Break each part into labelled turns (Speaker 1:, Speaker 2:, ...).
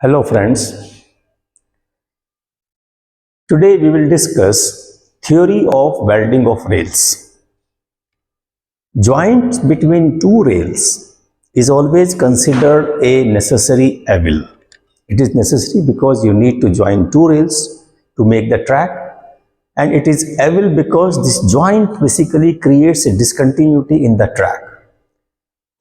Speaker 1: Hello friends, today we will discuss theory of welding of rails. Joint between two rails is always considered a necessary evil. It is necessary because you need to join two rails to make the track, and it is evil because this joint basically creates a discontinuity in the track.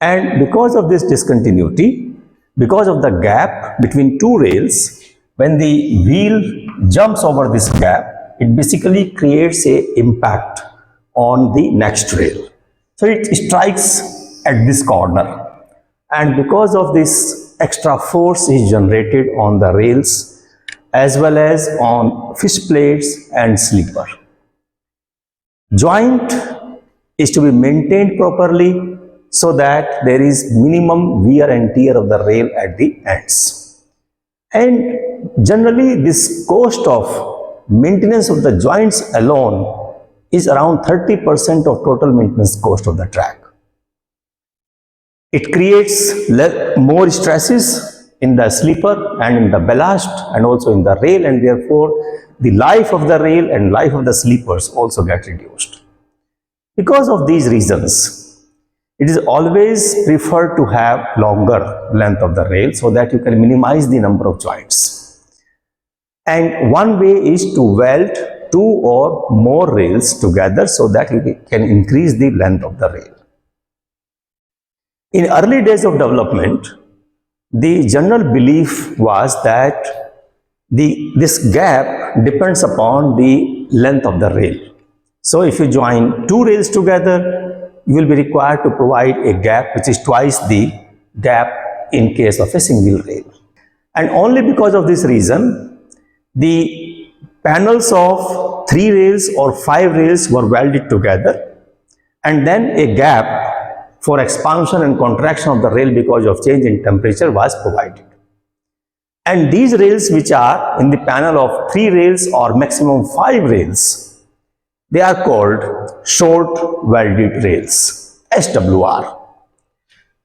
Speaker 1: And because of this discontinuity, because of the gap between two rails, when the wheel jumps over this gap, it basically creates a impact on the next rail. So it strikes at this corner, and because of this extra force is generated on the rails as well as on fish plates and sleeper. Joint is to be maintained properly so that there is minimum wear and tear of the rail at the ends. And generally this cost of maintenance of the joints alone is around 30% of total maintenance cost of the track. It creates more stresses in the sleeper and in the ballast and also in the rail, and therefore the life of the rail and life of the sleepers also get reduced. Because of these reasons, it is always preferred to have longer length of the rail so that you can minimize the number of joints. And one way is to weld two or more rails together so that you can increase the length of the rail. In early days of development, the general belief was that this gap depends upon the length of the rail. So if you join two rails together, you will be required to provide a gap which is twice the gap in case of a single rail. And only because of this reason, the panels of 3 rails or 5 rails were welded together, and then a gap for expansion and contraction of the rail because of change in temperature was provided. And these rails which are in the panel of 3 rails or maximum 5 rails, they are called short welded rails, SWR.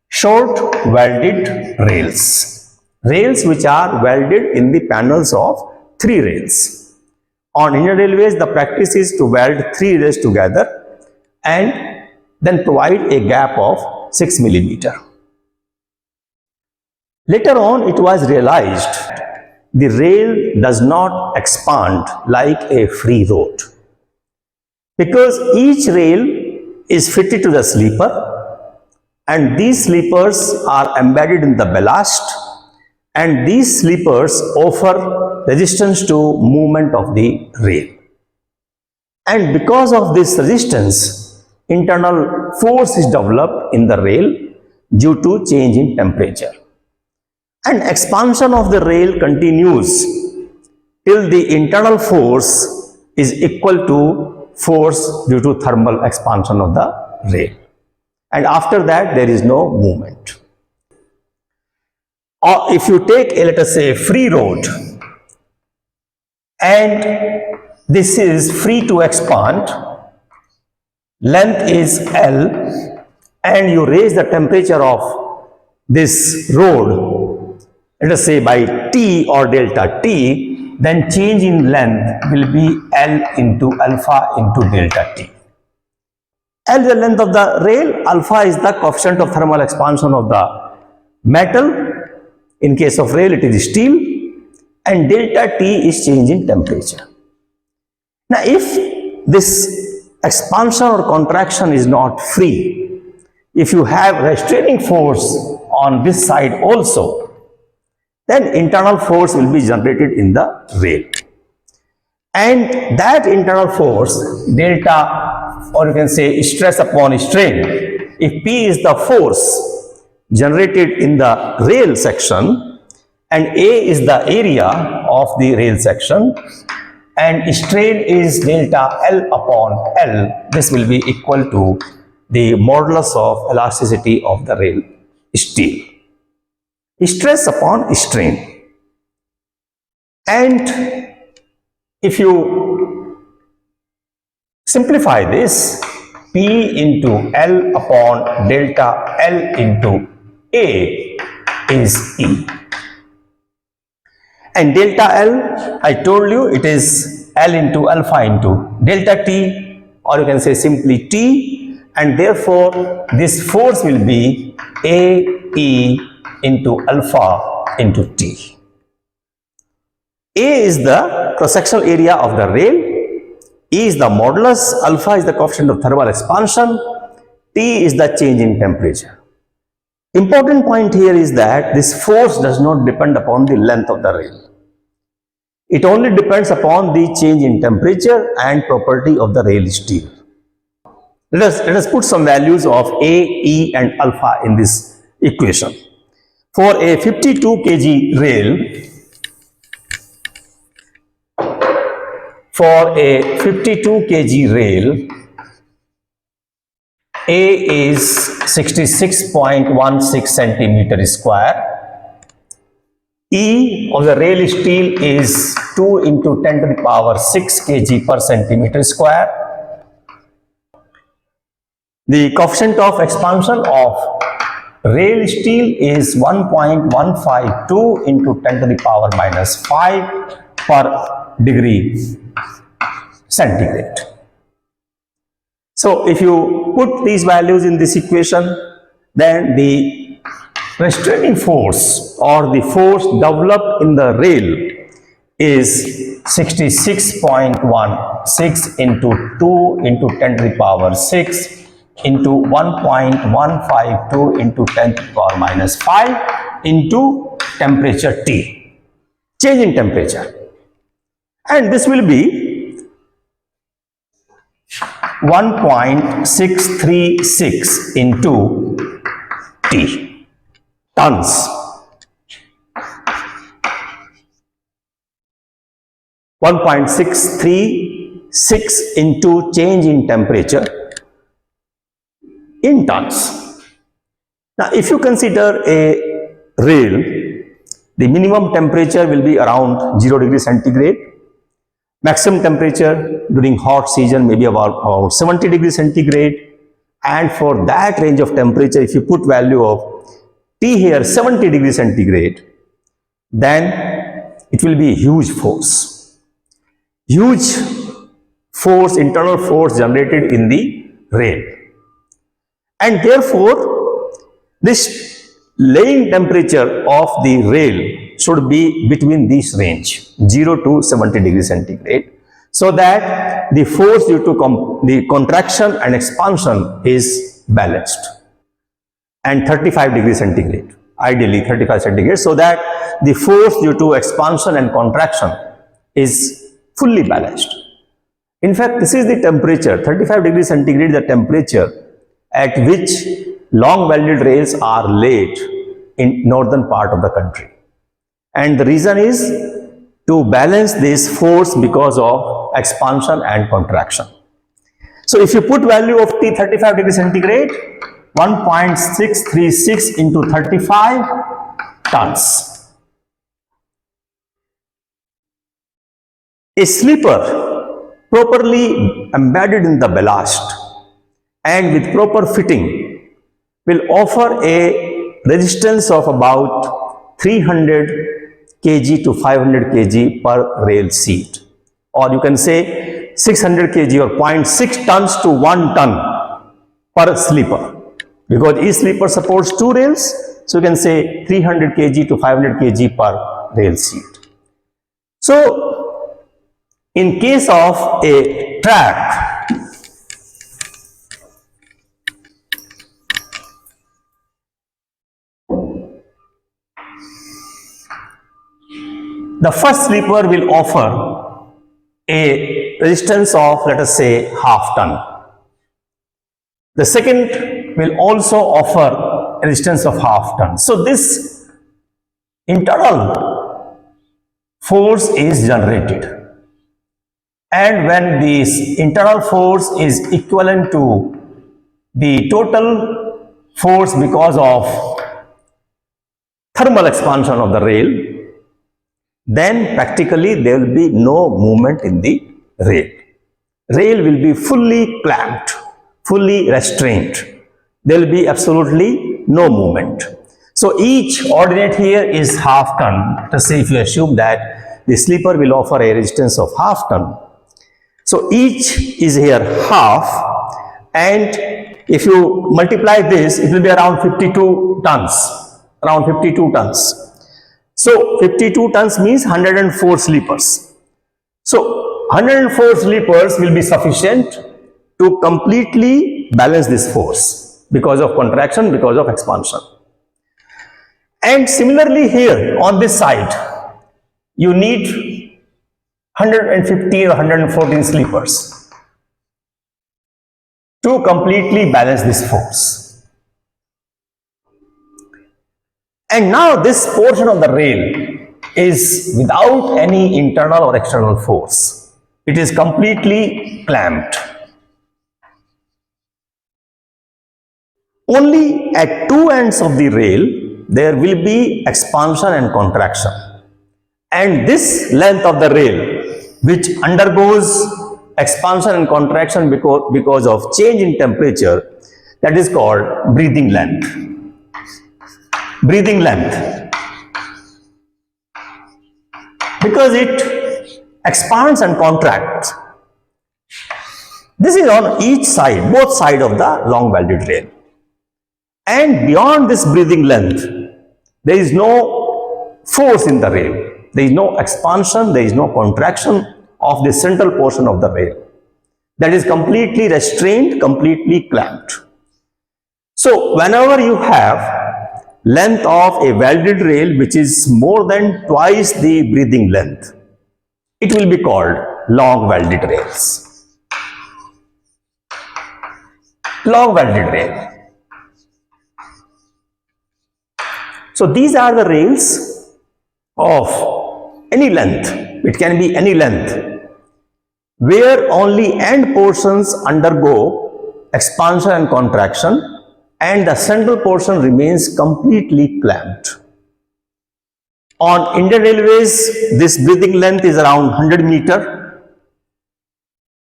Speaker 1: Short welded rails. Rails which are welded in the panels of 3 rails. On Indian Railways, the practice is to weld 3 rails together and then provide a gap of 6 millimeter. Later on, it was realized the rail does not expand like a free road, because each rail is fitted to the sleeper, and these sleepers are embedded in the ballast, and these sleepers offer resistance to movement of the rail. And because of this resistance, internal force is developed in the rail due to change in temperature. And expansion of the rail continues till the internal force is equal to force due to thermal expansion of the rail, and after that there is no movement. Or if you take let us say a free road, and this is free to expand, length is L, and you raise the temperature of this road, let us say by T or delta T, then change in length will be L into alpha into delta T. L is the length of the rail, alpha is the coefficient of thermal expansion of the metal, in case of rail it is steel, and delta T is change in temperature. Now if this expansion or contraction is not free, if you have restraining force on this side also, then internal force will be generated in the rail. And that internal force, delta, or you can say stress upon strain, if P is the force generated in the rail section, and A is the area of the rail section, and strain is delta L upon L, this will be equal to the modulus of elasticity of the rail steel. Stress upon strain. And if you simplify this, P into L upon delta L into A is E. And delta L, I told you it is L into alpha into delta T, or you can say simply T, and therefore this force will be AE into alpha into T. A is the cross-sectional area of the rail, E is the modulus, alpha is the coefficient of thermal expansion, T is the change in temperature. Important point here is that this force does not depend upon the length of the rail. It only depends upon the change in temperature and property of the rail steel. Let us put some values of A, E and alpha in this equation. For a 52 kg rail, A is 66.16 centimeter square. E of the rail steel is 2 into 10 to the power 6 kg per centimeter square. The coefficient of expansion of rail steel is 1.152 into 10 to the power minus 5 per degree centigrade. So if you put these values in this equation, then the restraining force or the force developed in the rail is 66.16 into 2 into 10 to the power 6 into 1.152 into 10 to the power minus 5 into temperature T, change in temperature. And this will be 1.636 into T, tons. 1.636 into change in temperature in tons. Now, if you consider a rail, the minimum temperature will be around 0 degree centigrade. Maximum temperature during hot season may be about 70 degrees centigrade, and for that range of temperature, if you put value of T here 70 degrees centigrade, then it will be a huge force. Huge force, internal force generated in the rail. And therefore, this laying temperature of the rail should be between this range 0 to 70 degrees centigrade, so that the force due to the contraction and expansion is balanced, and 35 degrees centigrade, ideally 35 centigrade, so that the force due to expansion and contraction is fully balanced. In fact, this is the temperature, 35 degrees centigrade, the temperature at which long welded rails are laid in northern part of the country. And the reason is to balance this force because of expansion and contraction. So if you put value of T 35 degrees centigrade, 1.636 into 35 tons. A sleeper properly embedded in the ballast and with proper fitting will offer a resistance of about 300 kg to 500 kg per rail seat, or you can say 600 kg or 0.6 tons to 1 ton per sleeper, because each sleeper supports 2 rails, so you can say 300 kg to 500 kg per rail seat. So in case of a track, the first sleeper will offer a resistance of, let us say, half ton. The second will also offer a resistance of half ton. So this internal force is generated, and when this internal force is equivalent to the total force because of thermal expansion of the rail, then practically there will be no movement in the rail. Rail will be fully clamped, fully restrained. There will be absolutely no movement. So each ordinate here is half ton. Let us say if you assume that the sleeper will offer a resistance of half ton. So each is here half, and if you multiply this, it will be around 52 tons, around 52 tons. So 52 tons means 104 sleepers. So 104 sleepers will be sufficient to completely balance this force because of contraction, because of expansion. And similarly here on this side, you need 115 or 114 sleepers to completely balance this force. And now this portion of the rail is without any internal or external force. It is completely clamped. Only at two ends of the rail there will be expansion and contraction. And this length of the rail, which undergoes expansion and contraction because of change in temperature, that is called breathing length. Breathing length. Because it expands and contracts. This is on each side, both sides of the long welded rail. And beyond this breathing length, there is no force in the rail. There is no expansion, there is no contraction of the central portion of the rail. That is completely restrained, completely clamped. So whenever you have length of a welded rail which is more than twice the breathing length, it will be called long welded rails. Long welded rail. So these are the rails of any length, it can be any length, where only end portions undergo expansion and contraction and the central portion remains completely clamped. On Indian Railways, this breathing length is around 100 meter,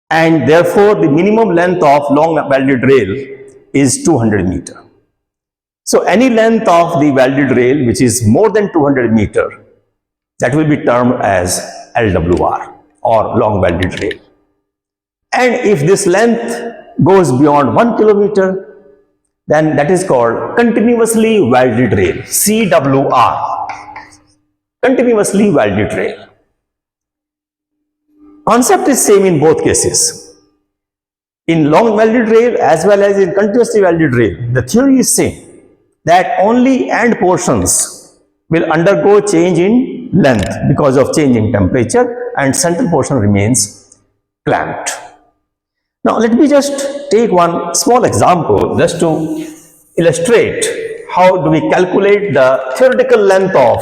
Speaker 1: and therefore the minimum length of long welded rail is 200 meter. So any length of the welded rail which is more than 200 meter, that will be termed as LWR or long welded rail. And if this length goes beyond 1 kilometer, then that is called continuously welded rail, CWR, continuously welded rail. Concept is same in both cases. In long welded rail as well as in continuously welded rail, the theory is same, that only end portions will undergo change in length because of change in temperature and central portion remains clamped. Now let me just take one small example just to illustrate how do we calculate the theoretical length of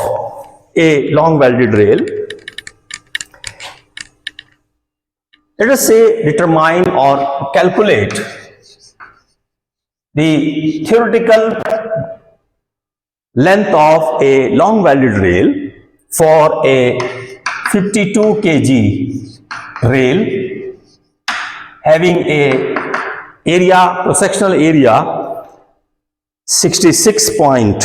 Speaker 1: a long welded rail. Let us say determine or calculate the theoretical length of a long welded rail for a 52 kg rail having a cross-sectional area 66.15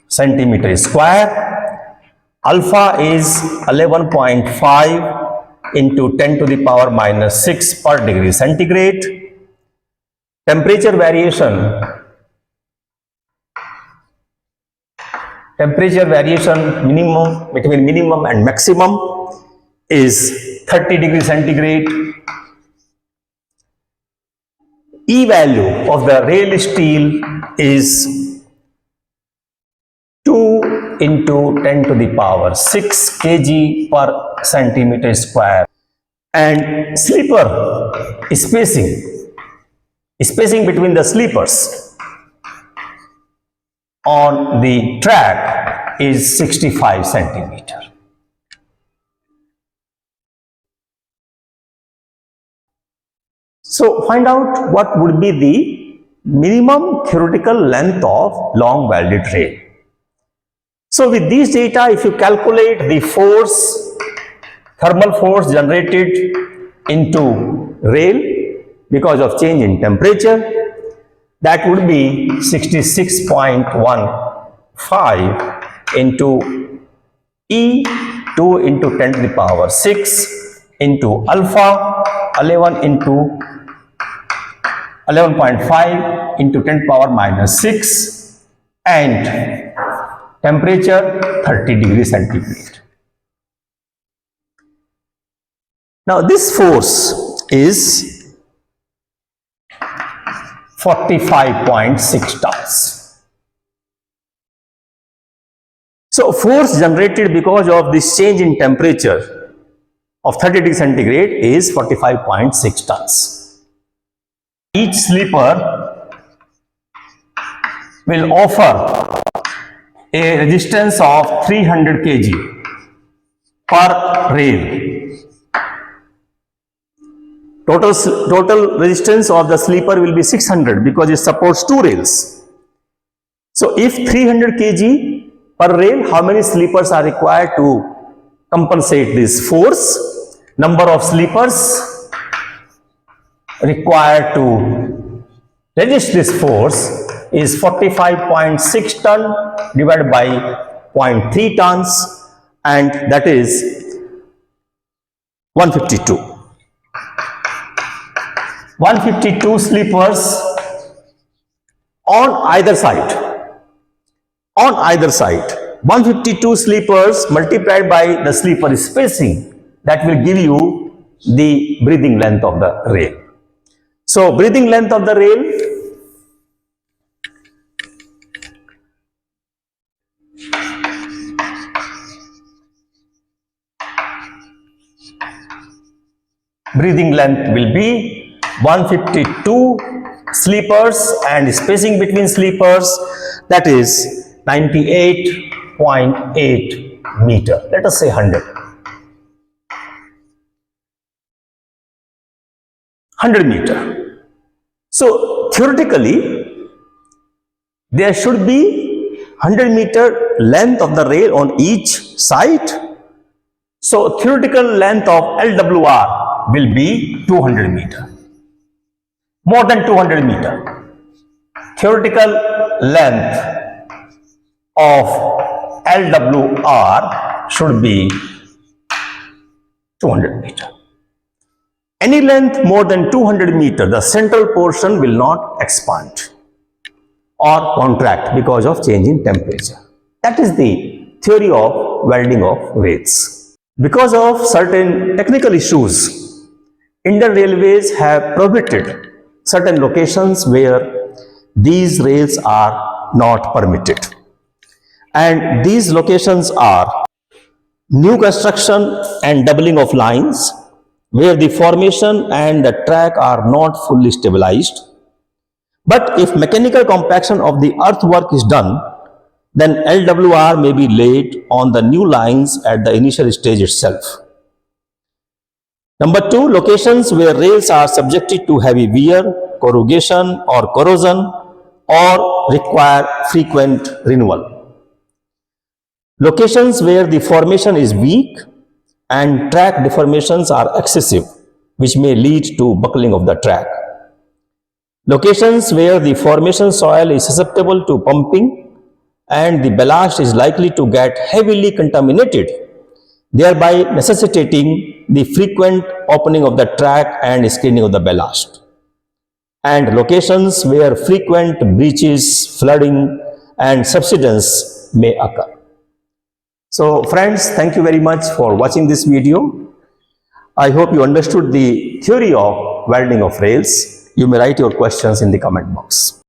Speaker 1: centimeter square. Alpha is 11.5 into 10 to the power minus 6 per degree centigrade. Temperature variation minimum between minimum and maximum is 30 degrees centigrade. E value of the rail steel is 2 into 10 to the power 6 kg per centimeter square. And sleeper spacing between the sleepers on the track is 65 centimeter. So find out what would be the minimum theoretical length of long welded rail. So with these data, if you calculate the force, thermal force generated into rail because of change in temperature, That would be 66.15 into E 2 into 10 to the power 6 into alpha 11 into 11.5 into 10 to the power minus 6 and temperature 30 degrees centigrade. Now this force is 45.6 tons. So force generated because of this change in temperature of 30 degrees centigrade is 45.6 tons. Each sleeper will offer a resistance of 300 kg per rail. Total resistance of the sleeper will be 600 because it supports 2 rails. So if 300 kg per rail, how many sleepers are required to compensate this force? Number of sleepers required to resist this force is 45.6 ton divided by 0.3 tons, and that is 152. 152 sleepers on either side. On either side, 152 sleepers multiplied by the sleeper spacing, that will give you the breathing length of the rail. So breathing length of the rail will be 152 sleepers and spacing between sleepers, that is 98.8 meter. Let us say 100. 100 meter. So theoretically, there should be 100 meter length of the rail on each side. So theoretical length of LWR will be 200 meter. More than 200 meter. Theoretical length of LWR should be 200 meter. Any length more than 200 meter, the central portion will not expand or contract because of change in temperature. That is the theory of welding of rails. Because of certain technical issues, Indian Railways have prohibited certain locations where these rails are not permitted. And these locations are new construction and doubling of lines, where the formation and the track are not fully stabilized. But if mechanical compaction of the earthwork is done, then LWR may be laid on the new lines at the initial stage itself. Number 2, locations where rails are subjected to heavy wear, corrugation or corrosion, or require frequent renewal. Locations where the formation is weak and track deformations are excessive, which may lead to buckling of the track. Locations where the formation soil is susceptible to pumping and the ballast is likely to get heavily contaminated, thereby necessitating the frequent opening of the track and screening of the ballast. And locations where frequent breaches, flooding and subsidence may occur. So friends, thank you very much for watching this video. I hope you understood the theory of welding of rails. You may write your questions in the comment box.